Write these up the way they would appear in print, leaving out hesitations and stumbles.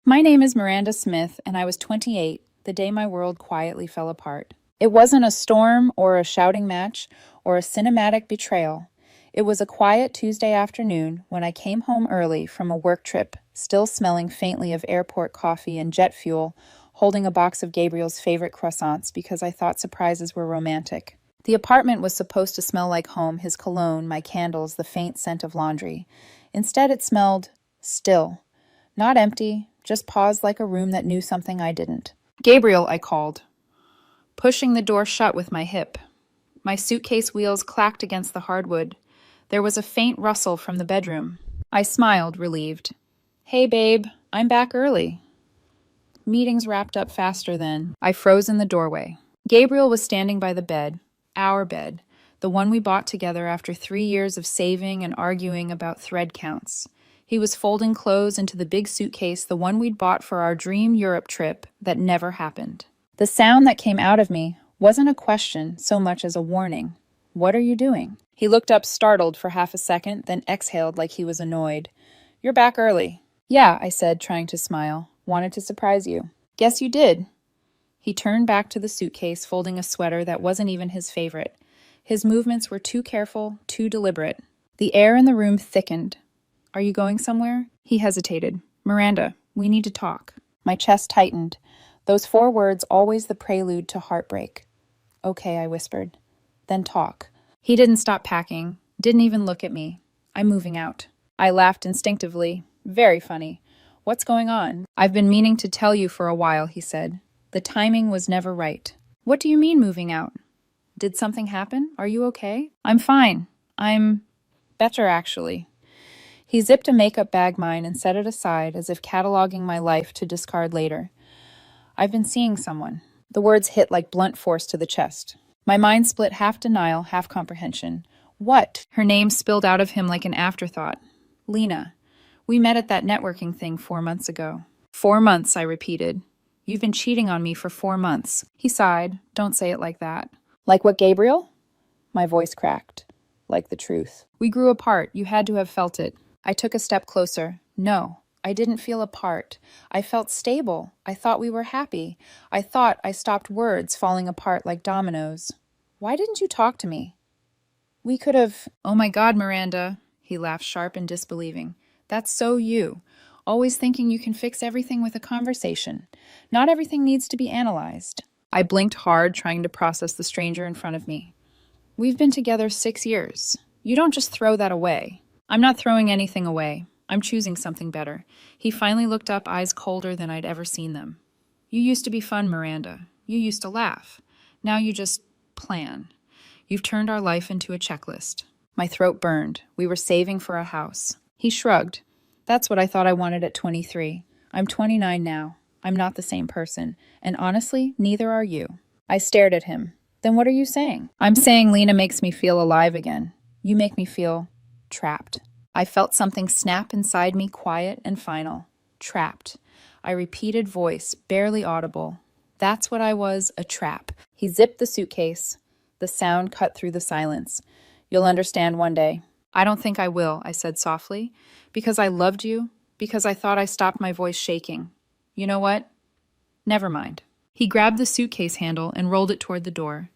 My name is Miranda Smith, and I was 28 the day my world quietly fell apart. It wasn't a storm or a shouting match or a cinematic betrayal. It was a quiet Tuesday afternoon when I came home early from a work trip, still smelling faintly of airport coffee and jet fuel, holding a box of Gabriel's favorite croissants because I thought surprises were romantic. The apartment was supposed to smell like home, his cologne, my candles, the faint scent of laundry. Instead, it smelled still. Not empty, just paused like a room that knew something I didn't. "Gabriel," I called, pushing the door shut with my hip. My suitcase wheels clacked against the hardwood. There was a faint rustle from the bedroom. I smiled, relieved. "Hey, babe, I'm back early." Meetings wrapped up faster then. I froze in the doorway. Gabriel was standing by the bed, our bed, the one we bought together after 3 years of saving and arguing about thread counts. He was folding clothes into the big suitcase, the one we'd bought for our dream Europe trip that never happened. The sound that came out of me wasn't a question so much as a warning. "What are you doing?" He looked up startled for half a second, then exhaled like he was annoyed. "You're back early." "Yeah," I said, trying to smile. "Wanted to surprise you." "Guess you did." He turned back to the suitcase, folding a sweater that wasn't even his favorite. His movements were too careful, too deliberate. The air in the room thickened. "Are you going somewhere?" He hesitated. "Miranda, we need to talk." My chest tightened. Those 4 words, always the prelude to heartbreak. "Okay," I whispered. "Then talk." He didn't stop packing, didn't even look at me. "I'm moving out." I laughed instinctively. Very funny. "What's going on?" "I've been meaning to tell you for a while," he said. The timing was never right. "What do you mean moving out? Did something happen? Are you okay?" "I'm fine. I'm better, actually." He zipped a makeup bag mine and set it aside as if cataloging my life to discard later. "I've been seeing someone." The words hit like blunt force to the chest. My mind split half denial, half comprehension. "What?" Her name spilled out of him like an afterthought. "Lena. We met at that networking thing 4 months ago." "4 months," I repeated. "You've been cheating on me for 4 months." He sighed. "Don't say it like that." "Like what, Gabriel?" My voice cracked. "Like the truth." "We grew apart. You had to have felt it." I took a step closer. "No, I didn't feel apart. I felt stable. I thought we were happy. I thought I stopped words falling apart like dominoes. Why didn't you talk to me? We could have—" "Oh my God, Miranda." He laughed sharp and disbelieving. "That's so you. Always thinking you can fix everything with a conversation. Not everything needs to be analyzed." I blinked hard, trying to process the stranger in front of me. "We've been together 6 years. You don't just throw that away." "I'm not throwing anything away. I'm choosing something better." He finally looked up, eyes colder than I'd ever seen them. "You used to be fun, Miranda. You used to laugh. Now you just plan. You've turned our life into a checklist." My throat burned. We were saving for a house. He shrugged. "That's what I thought I wanted at 23. I'm 29 now. I'm not the same person. And honestly, neither are you." I stared at him. "Then what are you saying?" "I'm saying Lena makes me feel alive again. You make me feel trapped." I felt something snap inside me, quiet and final. Trapped. I repeated, voice barely audible. That's what I was, a trap. He zipped the suitcase. The sound cut through the silence. "You'll understand one day." "I don't think I will," I said softly. "Because I loved you. Because I thought I stopped my voice shaking. You know what? Never mind." He grabbed the suitcase handle and rolled it toward the door.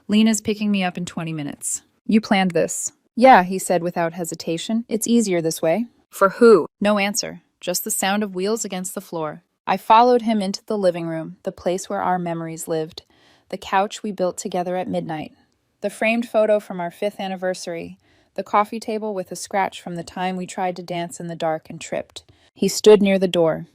"Lena's picking me up in 20 minutes. You planned this." "Yeah," he said without hesitation. "It's easier this way." "For who?" No answer, just the sound of wheels against the floor. I followed him into the living room, the place where our memories lived, the couch we built together at midnight, the framed photo from our 5th anniversary, the coffee table with a scratch from the time we tried to dance in the dark and tripped. He stood near the door,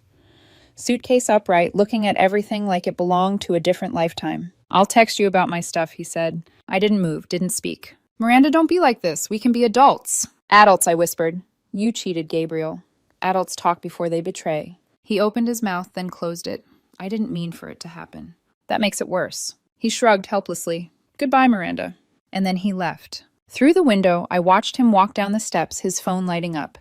suitcase upright, looking at everything like it belonged to a different lifetime. "I'll text you about my stuff," he said. I didn't move, didn't speak. "Miranda, don't be like this. We can be adults." "Adults," I whispered. "You cheated, Gabriel. Adults talk before they betray." He opened his mouth, then closed it. I didn't mean for it to happen. That makes it worse. He shrugged helplessly. "Goodbye, Miranda." And then he left. Through the window, I watched him walk down the steps, his phone lighting up.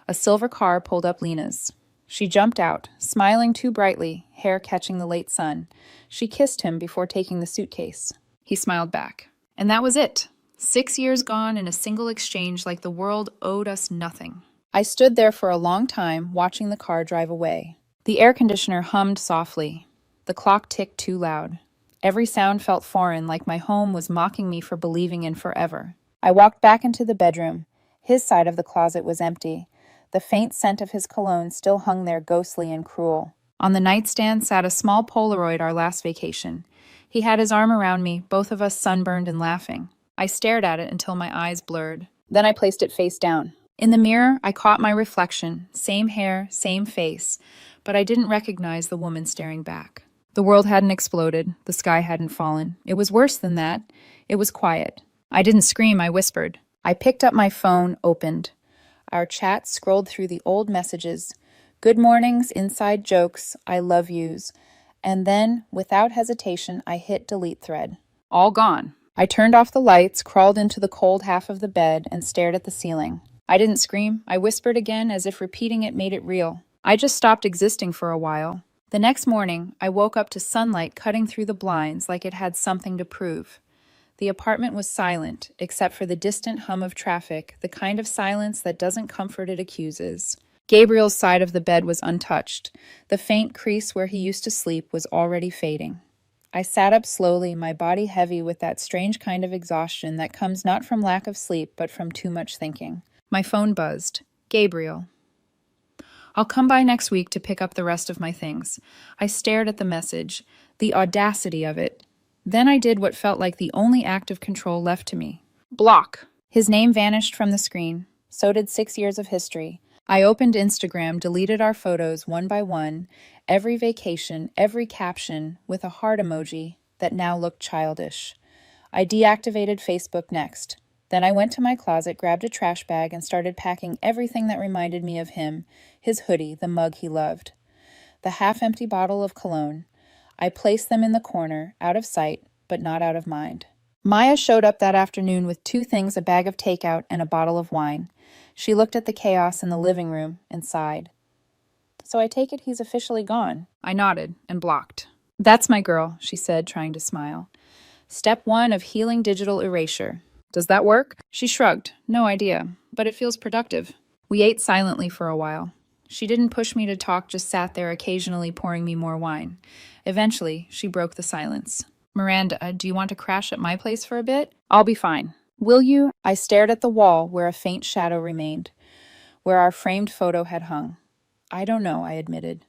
A silver car pulled up Lena's. She jumped out, smiling too brightly, hair catching the late sun. She kissed him before taking the suitcase. He smiled back. And that was it. 6 years gone in a single exchange, like the world owed us nothing. I stood there for a long time, watching the car drive away. The air conditioner hummed softly. The clock ticked too loud. Every sound felt foreign, like my home was mocking me for believing in forever. I walked back into the bedroom. His side of the closet was empty. The faint scent of his cologne still hung there ghostly and cruel. On the nightstand sat a small Polaroid our last vacation. He had his arm around me, both of us sunburned and laughing. I stared at it until my eyes blurred. Then I placed it face down. In the mirror, I caught my reflection, same hair, same face, but I didn't recognize the woman staring back. The world hadn't exploded, the sky hadn't fallen. It was worse than that. It was quiet. I didn't scream, I whispered. I picked up my phone, opened. Our chat scrolled through the old messages. Good mornings, inside jokes, I love yous. And then, without hesitation, I hit delete thread. All gone. I turned off the lights, crawled into the cold half of the bed, and stared at the ceiling. I didn't scream. I whispered again, as if repeating it made it real. I just stopped existing for a while. The next morning, I woke up to sunlight cutting through the blinds like it had something to prove. The apartment was silent, except for the distant hum of traffic, the kind of silence that doesn't comfort, it accuses. Gabriel's side of the bed was untouched. The faint crease where he used to sleep was already fading. I sat up slowly, my body heavy with that strange kind of exhaustion that comes not from lack of sleep, but from too much thinking. My phone buzzed. Gabriel. I'll come by next week to pick up the rest of my things. I stared at the message. The audacity of it. Then I did what felt like the only act of control left to me. Block. His name vanished from the screen. So did 6 years of history. I opened Instagram, deleted our photos one by one, every vacation, every caption, with a heart emoji that now looked childish. I deactivated Facebook next. Then I went to my closet, grabbed a trash bag, and started packing everything that reminded me of him, his hoodie, the mug he loved, the half-empty bottle of cologne. I placed them in the corner, out of sight, but not out of mind. Maya showed up that afternoon with 2 things, a bag of takeout and a bottle of wine. She looked at the chaos in the living room and sighed. So I take it he's officially gone. I nodded and blocked. That's my girl, she said, trying to smile. Step 1 of healing digital erasure. Does that work? She shrugged. No idea, but it feels productive. We ate silently for a while. She didn't push me to talk, just sat there occasionally pouring me more wine. Eventually, she broke the silence. Miranda, do you want to crash at my place for a bit? I'll be fine. Will you? I stared at the wall where a faint shadow remained, where our framed photo had hung. I don't know, I admitted.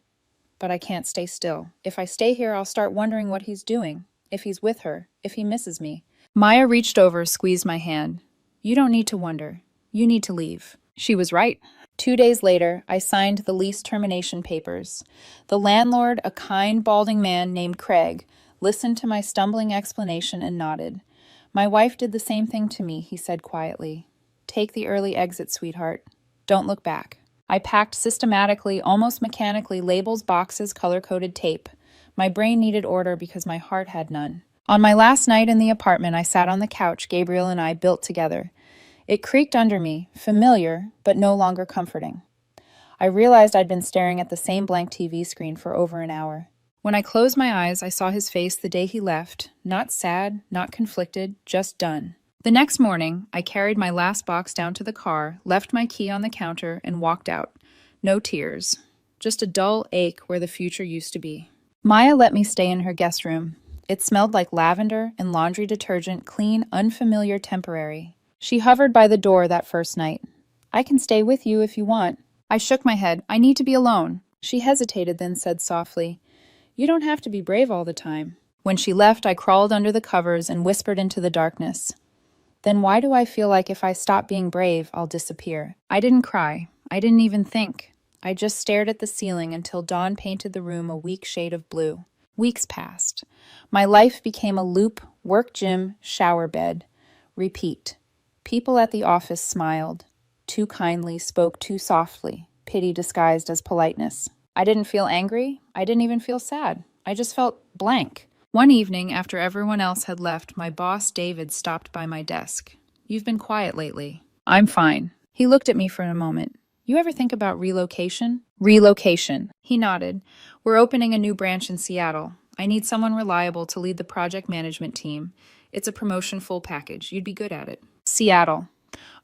But I can't stay still. If I stay here, I'll start wondering what he's doing, if he's with her, if he misses me. Maya reached over, squeezed my hand. You don't need to wonder. You need to leave. She was right. 2 days later, I signed the lease termination papers. The landlord, a kind, balding man named Craig, listened to my stumbling explanation and nodded. My wife did the same thing to me, he said quietly. Take the early exit, sweetheart. Don't look back. I packed systematically, almost mechanically, labels, boxes, color-coded tape. My brain needed order because my heart had none. On my last night in the apartment, I sat on the couch Gabriel and I built together. It creaked under me, familiar, but no longer comforting. I realized I'd been staring at the same blank TV screen for over an hour. When I closed my eyes, I saw his face the day he left, not sad, not conflicted, just done. The next morning, I carried my last box down to the car, left my key on the counter, and walked out. No tears, just a dull ache where the future used to be. Maya let me stay in her guest room. It smelled like lavender and laundry detergent, clean, unfamiliar, temporary. She hovered by the door that first night. I can stay with you if you want. I shook my head. I need to be alone. She hesitated, then said softly, You don't have to be brave all the time. When she left, I crawled under the covers and whispered into the darkness. Then why do I feel like if I stop being brave, I'll disappear? I didn't cry. I didn't even think. I just stared at the ceiling until dawn painted the room a weak shade of blue. Weeks passed. My life became a loop, work gym, shower bed. Repeat. People at the office smiled. Too kindly, spoke too softly, pity disguised as politeness. I didn't feel angry. I didn't even feel sad. I just felt blank. One evening, after everyone else had left, my boss, David, stopped by my desk. You've been quiet lately. I'm fine. He looked at me for a moment. You ever think about relocation? Relocation. He nodded. We're opening a new branch in Seattle. I need someone reliable to lead the project management team. It's a promotion full package. You'd be good at it. Seattle.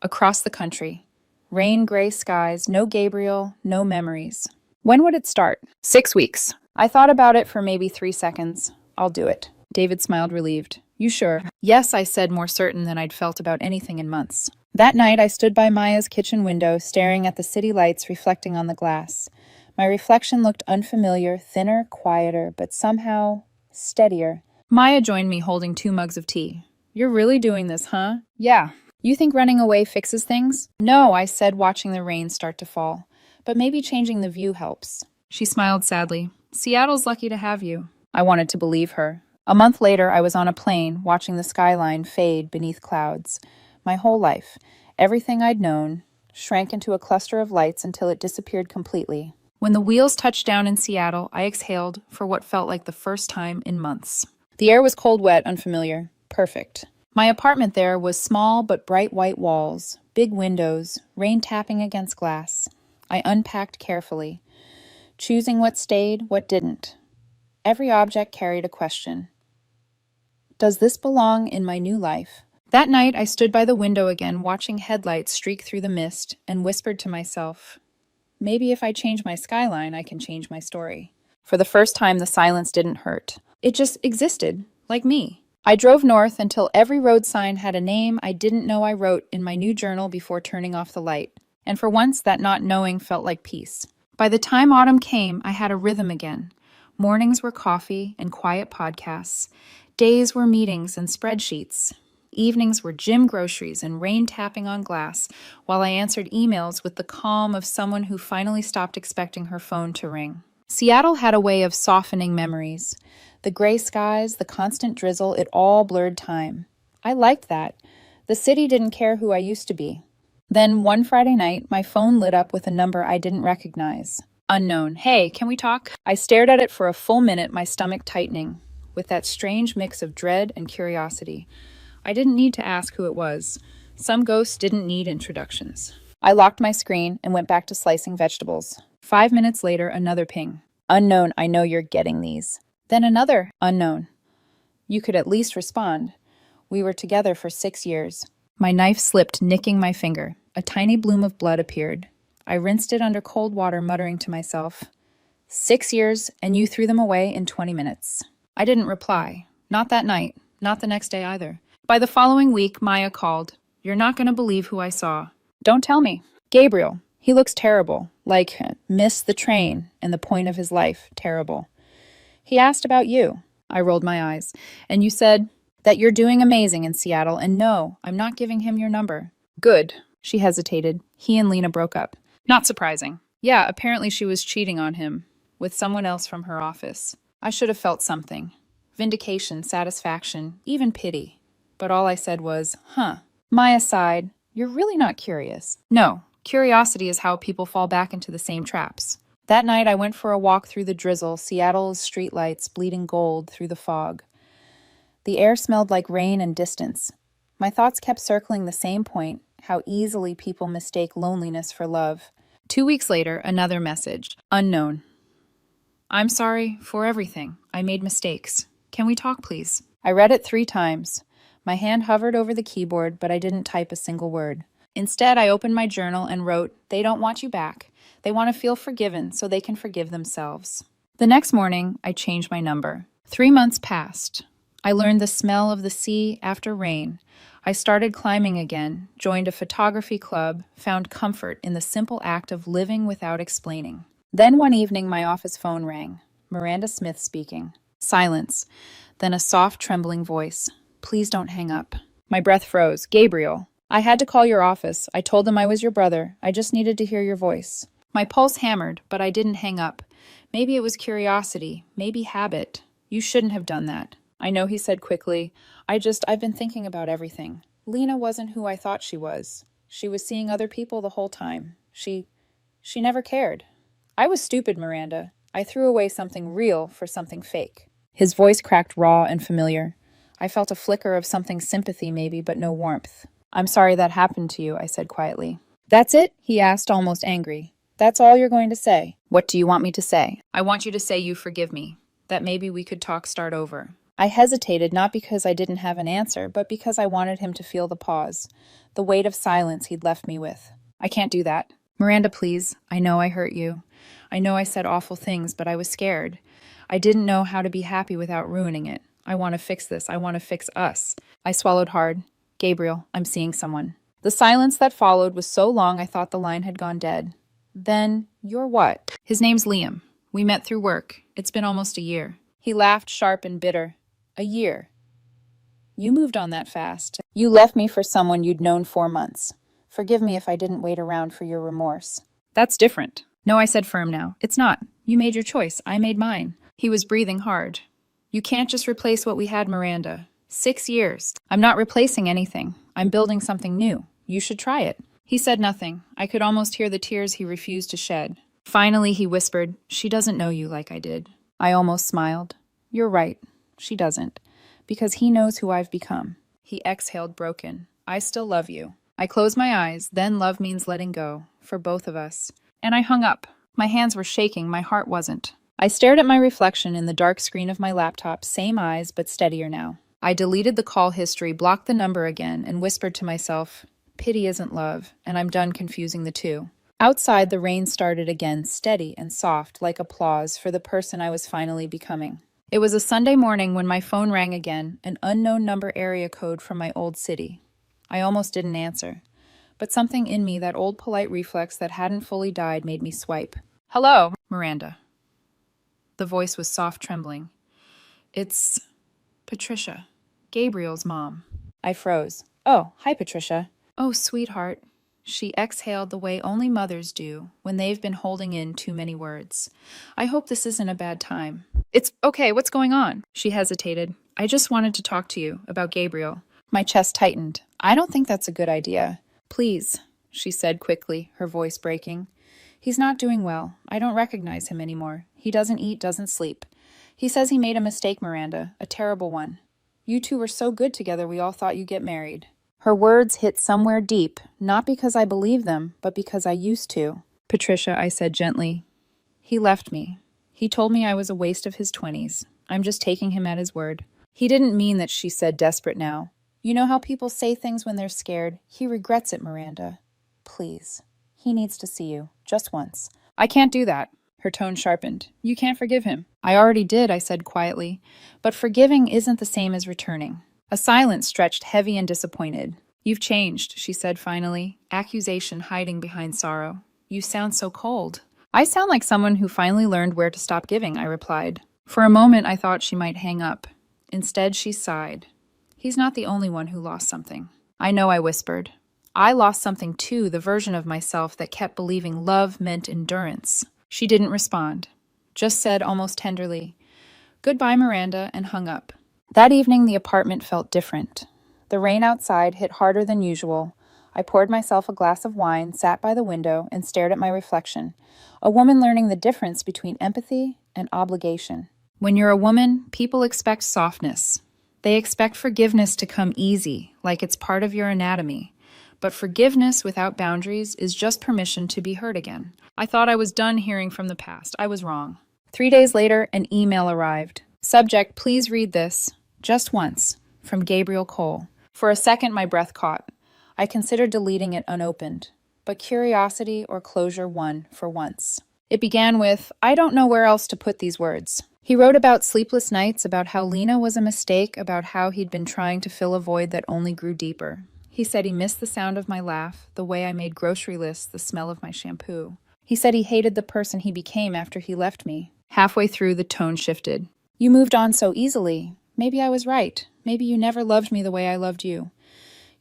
Across the country. Rain, gray skies, no Gabriel, no memories. When would it start? 6 weeks. I thought about it for maybe 3 seconds. I'll do it. David smiled relieved. You sure? Yes, I said, more certain than I'd felt about anything in months. That night, I stood by Maya's kitchen window, staring at the city lights reflecting on the glass. My reflection looked unfamiliar, thinner, quieter, but somehow steadier. Maya joined me holding 2 mugs of tea. You're really doing this, huh? Yeah. You think running away fixes things? No, I said, watching the rain start to fall. But maybe changing the view helps. She smiled sadly. Seattle's lucky to have you. I wanted to believe her. A month later, I was on a plane, watching the skyline fade beneath clouds. My whole life, everything I'd known, shrank into a cluster of lights until it disappeared completely. When the wheels touched down in Seattle, I exhaled for what felt like the first time in months. The air was cold, wet, unfamiliar. Perfect. My apartment there was small but bright white walls, big windows, rain tapping against glass. I unpacked carefully, choosing what stayed, what didn't. Every object carried a question. Does this belong in my new life? That night, I stood by the window again, watching headlights streak through the mist, and whispered to myself, maybe if I change my skyline, I can change my story. For the first time, the silence didn't hurt. It just existed, like me. I drove north until every road sign had a name I didn't know I wrote in my new journal before turning off the light. And for once, that not knowing felt like peace. By the time autumn came, I had a rhythm again. Mornings were coffee and quiet podcasts. Days were meetings and spreadsheets. Evenings were gym groceries and rain tapping on glass, while I answered emails with the calm of someone who finally stopped expecting her phone to ring. Seattle had a way of softening memories. The gray skies, the constant drizzle, it all blurred time. I liked that. The city didn't care who I used to be. Then one Friday night, my phone lit up with a number I didn't recognize. Unknown. Hey, can we talk? I stared at it for a full minute, my stomach tightening, with that strange mix of dread and curiosity. I didn't need to ask who it was. Some ghosts didn't need introductions. I locked my screen and went back to slicing vegetables. 5 minutes later, another ping. Unknown, I know you're getting these. Then another. Unknown. You could at least respond. We were together for 6 years. My knife slipped, nicking my finger. A tiny bloom of blood appeared. I rinsed it under cold water, muttering to myself, 6 years, and you threw them away in 20 minutes. I didn't reply. Not that night. Not the next day either. By the following week, Maya called. You're not going to believe who I saw. Don't tell me. Gabriel. He looks terrible. Like, missed the train and the point of his life. Terrible. He asked about you. I rolled my eyes. And you said that you're doing amazing in Seattle, and no, I'm not giving him your number. Good. She hesitated. He and Lena broke up. Not surprising. Yeah, apparently she was cheating on him with someone else from her office. I should have felt something. Vindication, satisfaction, even pity. But all I said was, Maya sighed. You're really not curious. No, curiosity is how people fall back into the same traps. That night I went for a walk through the drizzle, Seattle's streetlights bleeding gold through the fog. The air smelled like rain and distance. My thoughts kept circling the same point, how easily people mistake loneliness for love. 2 weeks later, another message. Unknown. I'm sorry for everything. I made mistakes. Can we talk, please? I read it 3 times. My hand hovered over the keyboard, but I didn't type a single word. Instead, I opened my journal and wrote, they don't want you back. They want to feel forgiven so they can forgive themselves. The next morning, I changed my number. 3 months passed. I learned the smell of the sea after rain. I started climbing again, joined a photography club, found comfort in the simple act of living without explaining. Then one evening, my office phone rang. Miranda Smith speaking. Silence. Then a soft, trembling voice. Please don't hang up. My breath froze. Gabriel. I had to call your office. I told them I was your brother. I just needed to hear your voice. My pulse hammered, but I didn't hang up. Maybe it was curiosity. Maybe habit. You shouldn't have done that. I know, he said quickly. I've been thinking about everything. Lena wasn't who I thought she was. She was seeing other people the whole time. She never cared. I was stupid, Miranda. I threw away something real for something fake. His voice cracked raw and familiar. I felt a flicker of something sympathy maybe, but no warmth. I'm sorry that happened to you, I said quietly. That's it? He asked, almost angry. That's all you're going to say? What do you want me to say? I want you to say you forgive me. That maybe we could start over. I hesitated, not because I didn't have an answer, but because I wanted him to feel the pause, the weight of silence he'd left me with. I can't do that. Miranda, please. I know I hurt you. I know I said awful things, but I was scared. I didn't know how to be happy without ruining it. I want to fix this. I want to fix us. I swallowed hard. Gabriel, I'm seeing someone. The silence that followed was so long I thought the line had gone dead. Then, you're what? His name's Liam. We met through work. It's been almost a year. He laughed sharp and bitter. A year. You moved on that fast. You left me for someone you'd known 4 months. Forgive me if I didn't wait around for your remorse. That's different. No, I said firm now. It's not. You made your choice. I made mine. He was breathing hard. You can't just replace what we had, Miranda. 6 years. I'm not replacing anything. I'm building something new. You should try it. He said nothing. I could almost hear the tears he refused to shed. Finally, he whispered, She doesn't know you like I did. I almost smiled. You're right. She doesn't. Because he knows who I've become. He exhaled broken. I still love you. I closed my eyes, then love means letting go, for both of us. And I hung up. My hands were shaking, my heart wasn't. I stared at my reflection in the dark screen of my laptop, same eyes, but steadier now. I deleted the call history, blocked the number again, and whispered to myself, Pity isn't love, and I'm done confusing the two. Outside, the rain started again, steady and soft, like applause for the person I was finally becoming. It was a Sunday morning when my phone rang again, an unknown number area code from my old city. I almost didn't answer. But something in me, that old polite reflex that hadn't fully died, made me swipe. Hello, Miranda. The voice was soft, trembling. It's Patricia, Gabriel's mom. I froze. Oh, hi, Patricia. Oh, sweetheart. She exhaled the way only mothers do when they've been holding in too many words. I hope this isn't a bad time. It's okay, what's going on? She hesitated. I just wanted to talk to you about Gabriel. My chest tightened. I don't think that's a good idea. Please, she said quickly, her voice breaking. He's not doing well. I don't recognize him anymore. He doesn't eat, doesn't sleep. He says he made a mistake, Miranda, a terrible one. You two were so good together we all thought you'd get married. Her words hit somewhere deep, not because I believe them, but because I used to. Patricia, I said gently. He left me. He told me I was a waste of his 20s. I'm just taking him at his word. He didn't mean that, she said, desperate now. You know how people say things when they're scared? He regrets it, Miranda. Please. He needs to see you. Just once. I can't do that. Her tone sharpened. You can't forgive him. I already did, I said quietly. But forgiving isn't the same as returning. A silence stretched heavy and disappointed. You've changed, she said finally, accusation hiding behind sorrow. You sound so cold. I sound like someone who finally learned where to stop giving, I replied. For a moment, I thought she might hang up. Instead, she sighed. He's not the only one who lost something. I know, I whispered. I lost something too, the version of myself that kept believing love meant endurance. She didn't respond, just said almost tenderly, Goodbye, Miranda, and hung up. That evening, the apartment felt different. The rain outside hit harder than usual. I poured myself a glass of wine, sat by the window, and stared at my reflection, a woman learning the difference between empathy and obligation. When you're a woman, people expect softness. They expect forgiveness to come easy, like it's part of your anatomy. But forgiveness without boundaries is just permission to be hurt again. I thought I was done hearing from the past. I was wrong. 3 days later, an email arrived. Subject, please read this. Just once. From Gabriel Cole. For a second, my breath caught. I considered deleting it unopened. But curiosity or closure won for once. It began with, I don't know where else to put these words. He wrote about sleepless nights, about how Lena was a mistake, about how he'd been trying to fill a void that only grew deeper. He said he missed the sound of my laugh, the way I made grocery lists, the smell of my shampoo. He said he hated the person he became after he left me. Halfway through, the tone shifted. You moved on so easily. Maybe I was right. Maybe you never loved me the way I loved you.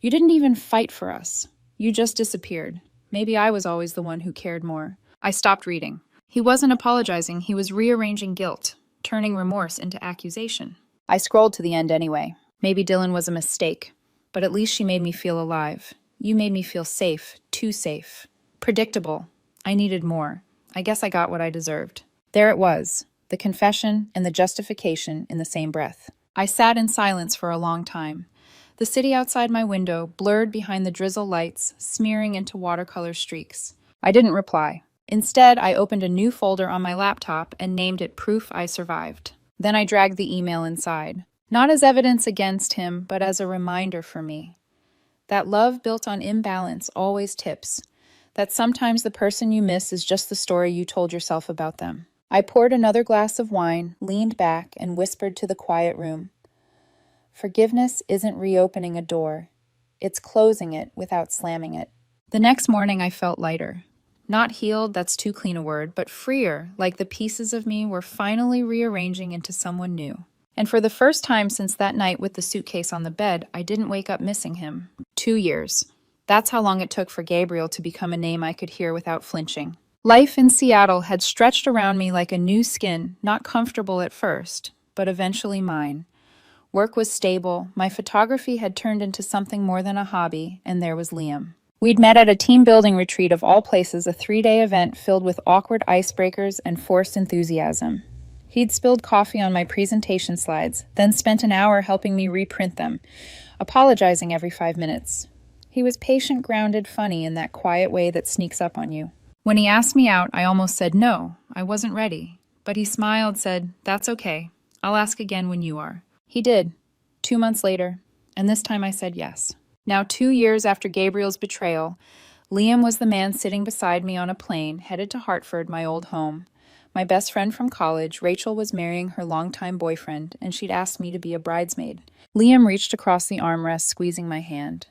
You didn't even fight for us. You just disappeared. Maybe I was always the one who cared more. I stopped reading. He wasn't apologizing. He was rearranging guilt, turning remorse into accusation. I scrolled to the end anyway. Maybe Dylan was a mistake. But at least she made me feel alive. You made me feel safe, too safe. Predictable. I needed more. I guess I got what I deserved. There it was, the confession and the justification in the same breath. I sat in silence for a long time. The city outside my window blurred behind the drizzle lights, smearing into watercolor streaks. I didn't reply. Instead, I opened a new folder on my laptop and named it Proof I Survived. Then I dragged the email inside. Not as evidence against him, but as a reminder for me. That love built on imbalance always tips. that sometimes the person you miss is just the story you told yourself about them. I poured another glass of wine, leaned back, and whispered to the quiet room. Forgiveness isn't reopening a door. It's closing it without slamming it. The next morning I felt lighter. Not healed, that's too clean a word, but freer, like the pieces of me were finally rearranging into someone new. And for the first time since that night with the suitcase on the bed, I didn't wake up missing him. 2 years. That's how long it took for Gabriel to become a name I could hear without flinching. Life in Seattle had stretched around me like a new skin, not comfortable at first, but eventually mine. Work was stable, my photography had turned into something more than a hobby, and there was Liam. We'd met at a team-building retreat of all places, a 3-day event filled with awkward icebreakers and forced enthusiasm. He'd spilled coffee on my presentation slides, then spent an hour helping me reprint them, apologizing every 5 minutes. He was patient, grounded, funny in that quiet way that sneaks up on you. When he asked me out, I almost said no, I wasn't ready. But he smiled, said, "That's okay. I'll ask again when you are." He did, 2 months later, and this time I said yes. Now 2 years after Gabriel's betrayal, Liam was the man sitting beside me on a plane, headed to Hartford, my old home. My best friend from college, Rachel, was marrying her longtime boyfriend, and she'd asked me to be a bridesmaid. Liam reached across the armrest, squeezing my hand.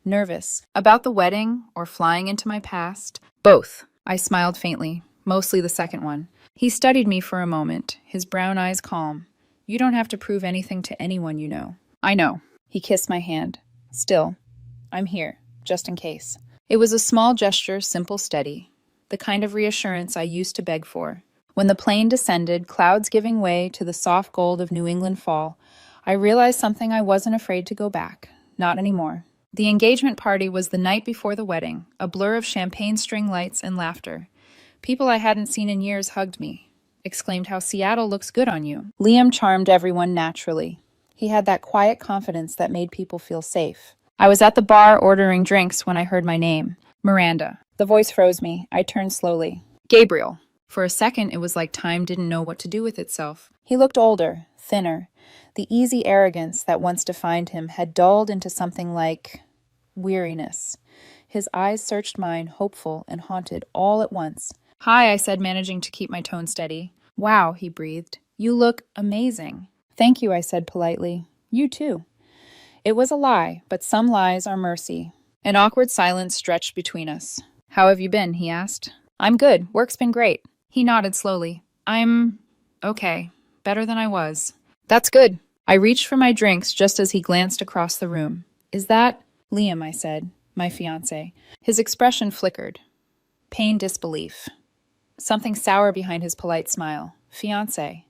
Nervous. About the wedding or flying into my past? Both. I smiled faintly, mostly the second one. He studied me for a moment, his brown eyes calm. "You don't have to prove anything to anyone you know." "I know." He kissed my hand. "Still, I'm here, just in case." It was a small gesture, simple, steady. The kind of reassurance I used to beg for. When the plane descended, clouds giving way to the soft gold of New England fall, I realized something. I wasn't afraid to go back. Not anymore. The engagement party was the night before the wedding, a blur of champagne string lights and laughter. People I hadn't seen in years hugged me, exclaimed how Seattle looks good on you. Liam charmed everyone naturally. He had that quiet confidence that made people feel safe. I was at the bar ordering drinks when I heard my name. Miranda. The voice froze me. I turned slowly. Gabriel. For a second, it was like time didn't know what to do with itself. He looked older, thinner. The easy arrogance that once defined him had dulled into something like weariness. His eyes searched mine, hopeful and haunted, all at once. "Hi," I said, managing to keep my tone steady. "Wow," he breathed. "You look amazing." "Thank you," I said politely. "You too." It was a lie, but some lies are mercy. An awkward silence stretched between us. "How have you been?" he asked. "I'm good. Work's been great." He nodded slowly. "I'm okay. Better than I was." "That's good." I reached for my drinks just as he glanced across the room. "Is that Liam?" I said. "My fiancé." His expression flickered. Pain, disbelief. Something sour behind his polite smile. "Fiancé.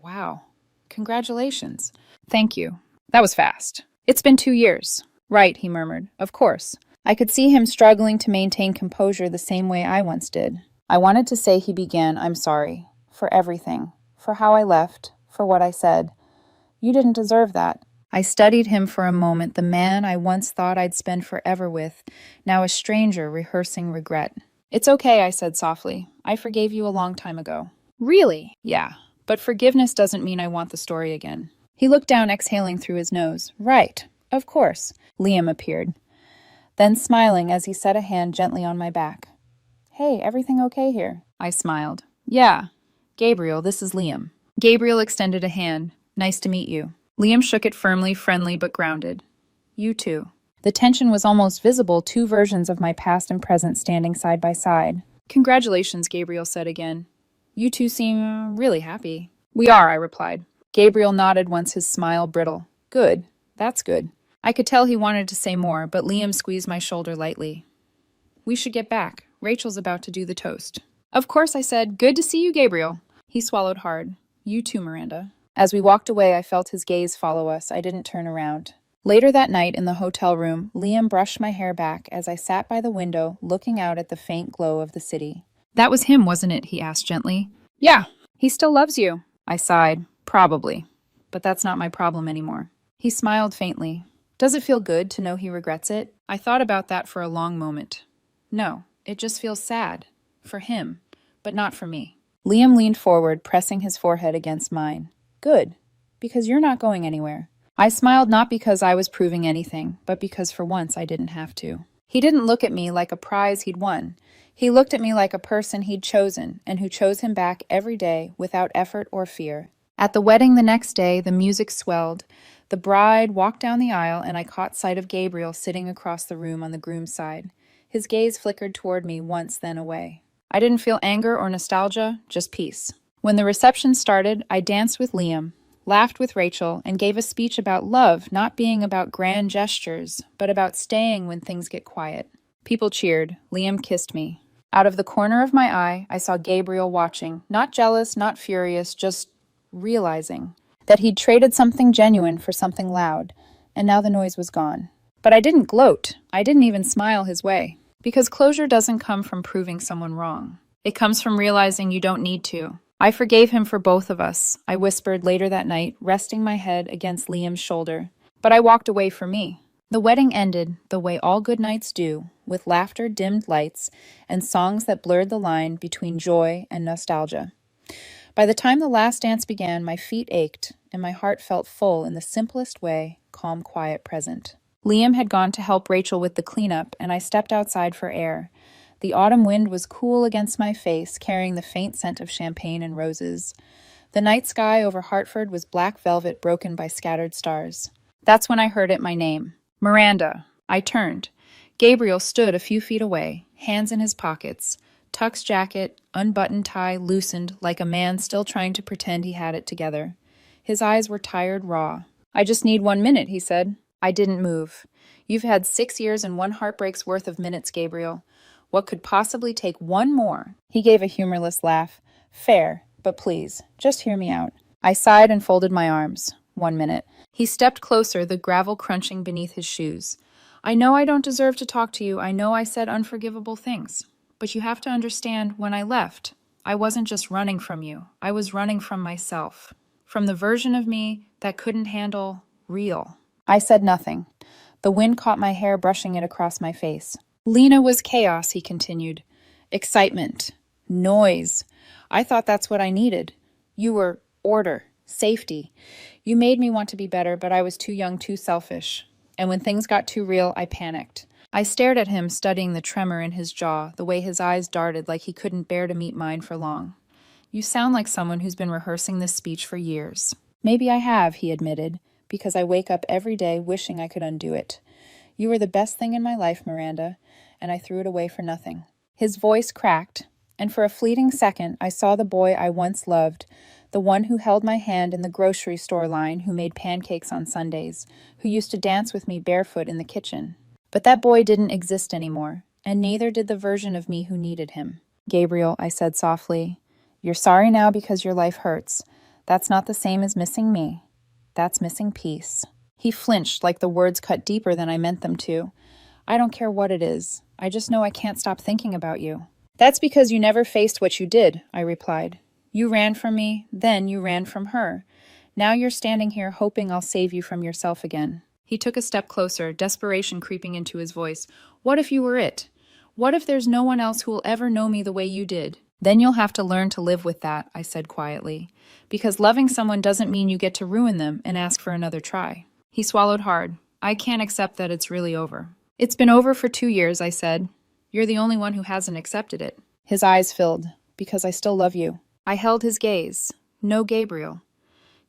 Wow. Congratulations." "Thank you. That was fast." "It's been 2 years." "Right," he murmured. "Of course." I could see him struggling to maintain composure the same way I once did. I wanted to say he began, "I'm sorry. For everything. For how I left. For what I said. You didn't deserve that." I studied him for a moment, the man I once thought I'd spend forever with, now a stranger rehearsing regret. "It's okay," I said softly. "I forgave you a long time ago." "Really?" "Yeah. But forgiveness doesn't mean I want the story again." He looked down, exhaling through his nose. "Right. Of course." Liam appeared. Then smiling as he set a hand gently on my back. "Hey, everything okay here?" I smiled. "Yeah. Gabriel, this is Liam." Gabriel extended a hand. "Nice to meet you." Liam shook it firmly, friendly but grounded. "You too." The tension was almost visible, 2 versions of my past and present standing side by side. "Congratulations," Gabriel said again. "You two seem really happy." "We are," I replied. Gabriel nodded once, his smile brittle. "Good. That's good." I could tell he wanted to say more, but Liam squeezed my shoulder lightly. "We should get back. Rachel's about to do the toast." "Of course," I said. "Good to see you, Gabriel." He swallowed hard. "You too, Miranda." As we walked away, I felt his gaze follow us. I didn't turn around. Later that night in the hotel room, Liam brushed my hair back as I sat by the window, looking out at the faint glow of the city. "That was him, wasn't it?" he asked gently. "Yeah. He still loves you." I sighed. "Probably. But that's not my problem anymore." He smiled faintly. "Does it feel good to know he regrets it?" I thought about that for a long moment. "No, it just feels sad. For him. But not for me." Liam leaned forward, pressing his forehead against mine. "Good. Because you're not going anywhere." I smiled, not because I was proving anything, but because for once I didn't have to. He didn't look at me like a prize he'd won. He looked at me like a person he'd chosen and who chose him back every day without effort or fear. At the wedding the next day, the music swelled. The bride walked down the aisle, and I caught sight of Gabriel sitting across the room on the groom's side. His gaze flickered toward me once, then away. I didn't feel anger or nostalgia, just peace. When the reception started, I danced with Liam, laughed with Rachel, and gave a speech about love not being about grand gestures, but about staying when things get quiet. People cheered. Liam kissed me. Out of the corner of my eye, I saw Gabriel watching, not jealous, not furious, just realizing that he'd traded something genuine for something loud, and now the noise was gone. But I didn't gloat. I didn't even smile his way. Because closure doesn't come from proving someone wrong. It comes from realizing you don't need to. I forgave him for both of us, I whispered later that night, resting my head against Liam's shoulder. But I walked away for me. The wedding ended the way all good nights do, with laughter, dimmed lights, and songs that blurred the line between joy and nostalgia. By the time the last dance began, my feet ached, and my heart felt full in the simplest way, calm, quiet, present. Liam had gone to help Rachel with the cleanup, and I stepped outside for air. The autumn wind was cool against my face, carrying the faint scent of champagne and roses. The night sky over Hartford was black velvet broken by scattered stars. That's when I heard it, my name. Miranda. I turned. Gabriel stood a few feet away, hands in his pockets. Tuck's jacket, unbuttoned tie loosened like a man still trying to pretend he had it together. His eyes were tired, raw. I just need 1 minute, he said. I didn't move. You've had 6 years and 1 heartbreak's worth of minutes, Gabriel. What could possibly take 1 more? He gave a humorless laugh. Fair, but please, just hear me out. I sighed and folded my arms. 1 minute. He stepped closer, the gravel crunching beneath his shoes. I know I don't deserve to talk to you. I know I said unforgivable things. But you have to understand, when I left, I wasn't just running from you. I was running from myself. From the version of me that couldn't handle real. I said nothing. The wind caught my hair, brushing it across my face. Lena was chaos, he continued. Excitement. Noise. I thought that's what I needed. You were order. Safety. You made me want to be better, but I was too young, too selfish. And when things got too real, I panicked. I stared at him, studying the tremor in his jaw, the way his eyes darted like he couldn't bear to meet mine for long. You sound like someone who's been rehearsing this speech for years. Maybe I have, he admitted, because I wake up every day wishing I could undo it. You were the best thing in my life, Miranda, and I threw it away for nothing. His voice cracked, and for a fleeting second I saw the boy I once loved, the one who held my hand in the grocery store line, who made pancakes on Sundays, who used to dance with me barefoot in the kitchen. But that boy didn't exist anymore, and neither did the version of me who needed him. Gabriel, I said softly, you're sorry now because your life hurts. That's not the same as missing me. That's missing peace. He flinched like the words cut deeper than I meant them to. I don't care what it is. I just know I can't stop thinking about you. That's because you never faced what you did, I replied. You ran from me, then you ran from her. Now you're standing here hoping I'll save you from yourself again. He took a step closer, desperation creeping into his voice. What if you were it? What if there's no one else who will ever know me the way you did? Then you'll have to learn to live with that, I said quietly. Because loving someone doesn't mean you get to ruin them and ask for another try. He swallowed hard. I can't accept that it's really over. It's been over for 2 years, I said. You're the only one who hasn't accepted it. His eyes filled. Because I still love you. I held his gaze. No, Gabriel.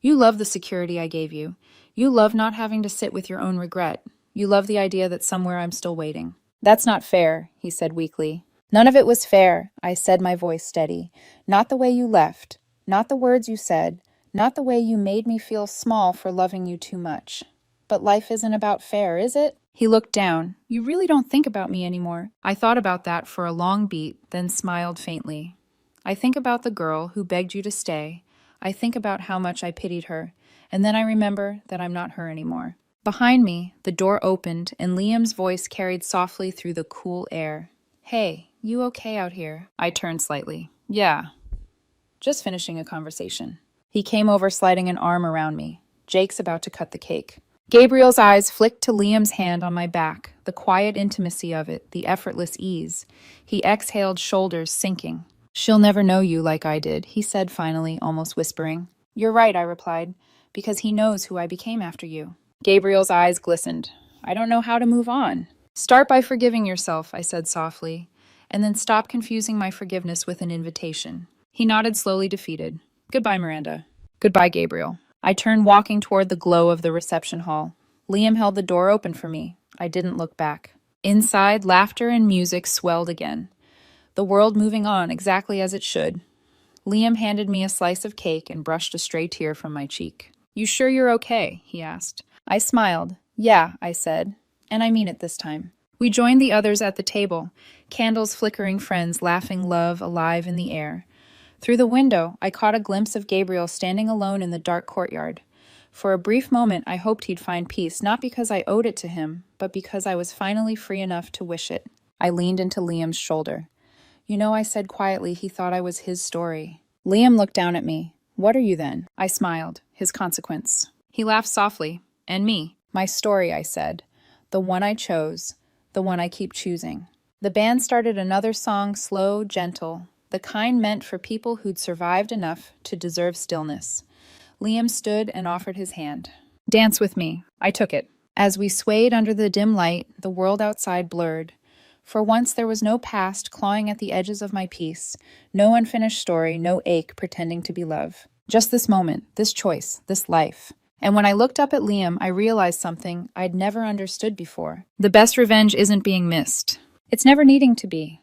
You love the security I gave you. You love not having to sit with your own regret. You love the idea that somewhere I'm still waiting. That's not fair, he said weakly. None of it was fair, I said, my voice steady. Not the way you left. Not the words you said. Not the way you made me feel small for loving you too much. But life isn't about fair, is it? He looked down. You really don't think about me anymore. I thought about that for a long beat, then smiled faintly. I think about the girl who begged you to stay. I think about how much I pitied her. And then I remember that I'm not her anymore. Behind me, the door opened, and Liam's voice carried softly through the cool air. Hey, you okay out here? I turned slightly. Yeah. Just finishing a conversation. He came over, sliding an arm around me. Jake's about to cut the cake. Gabriel's eyes flicked to Liam's hand on my back, the quiet intimacy of it, the effortless ease. He exhaled, shoulders sinking. She'll never know you like I did, he said finally, almost whispering. You're right, I replied. Because he knows who I became after you. Gabriel's eyes glistened. I don't know how to move on. Start by forgiving yourself, I said softly, and then stop confusing my forgiveness with an invitation. He nodded slowly, defeated. Goodbye, Miranda. Goodbye, Gabriel. I turned, walking toward the glow of the reception hall. Liam held the door open for me. I didn't look back. Inside, laughter and music swelled again. The world moving on exactly as it should. Liam handed me a slice of cake and brushed a stray tear from my cheek. You sure you're okay? He asked. I smiled. Yeah, I said. And I mean it this time. We joined the others at the table, candles flickering, friends laughing, love alive in the air. Through the window, I caught a glimpse of Gabriel standing alone in the dark courtyard. For a brief moment, I hoped he'd find peace, not because I owed it to him, but because I was finally free enough to wish it. I leaned into Liam's shoulder. You know, I said quietly, he thought I was his story. Liam looked down at me. What are you then? I smiled. His consequence. He laughed softly. And me. My story, I said. The one I chose. The one I keep choosing. The band started another song, slow, gentle, the kind meant for people who'd survived enough to deserve stillness. Liam stood and offered his hand. Dance with me. I took it. As we swayed under the dim light, the world outside blurred. For once there was no past clawing at the edges of my peace, no unfinished story, no ache pretending to be love. Just this moment, this choice, this life. And when I looked up at Liam, I realized something I'd never understood before. The best revenge isn't being missed. It's never needing to be.